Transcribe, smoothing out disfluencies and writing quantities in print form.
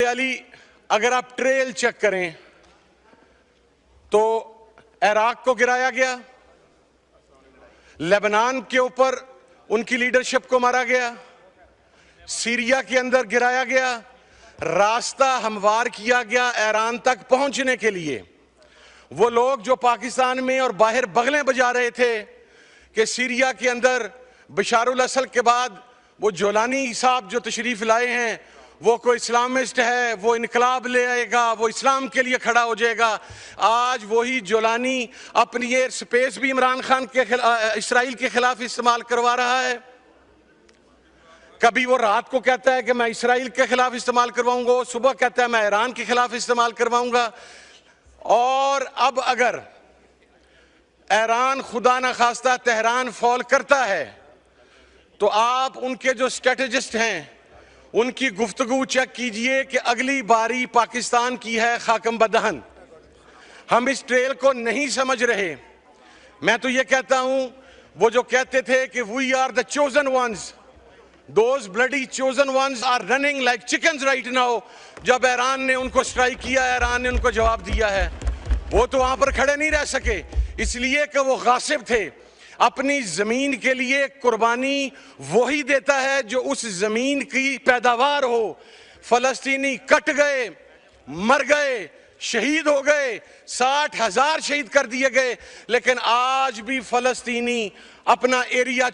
अली, अगर आप trail check करें तो इराक को गिराया गया, लेबनान के ऊपर उनकी लीडरशिप को मारा गया, सीरिया के अंदर गिराया गया, रास्ता हमवार किया गया ईरान तक पहुंचने के लिए। वो लोग जो पाकिस्तान में और बाहर बगलें बजा रहे थे कि सीरिया के अंदर बशारुल असल के बाद वो जोलानी साहब जो तशरीफ लाए हैं वो कोई इस्लामिस्ट है, वो इनकलाब ले आएगा, वो इस्लाम के लिए खड़ा हो जाएगा। आज वही जोलानी अपनी एयर स्पेस भी इमरान खान के इसराइल के खिलाफ इस्तेमाल करवा रहा है। कभी वो रात को कहता है कि मैं इसराइल के खिलाफ इस्तेमाल करवाऊंगा, सुबह कहता है मैं ईरान के खिलाफ इस्तेमाल करवाऊंगा। और अब अगर ईरान खुदा न खास्ता तेहरान फॉल करता है तो आप उनके जो स्ट्रेटेजिस्ट हैं उनकी गुफ्तगू चेक कीजिए कि अगली बारी पाकिस्तान की है खाकम बदहन। हम इस ट्रेल को नहीं समझ रहे। मैं तो ये कहता हूं, वो जो कहते थे कि we are the chosen ones, those bloody chosen ones are running like chickens right now. जब ईरान ने उनको स्ट्राइक किया, ईरान ने उनको जवाब दिया है। वो तो वहां पर खड़े नहीं रह सके, इसलिए कि वो गासिब थे। अपनी जमीन के लिए कुर्बानी वही देता है जो उस जमीन की पैदावार हो। फलस्तीनी कट गए, मर गए, शहीद हो गए, 60,000 शहीद कर दिए गए, लेकिन आज भी फलस्तीनी अपना एरिया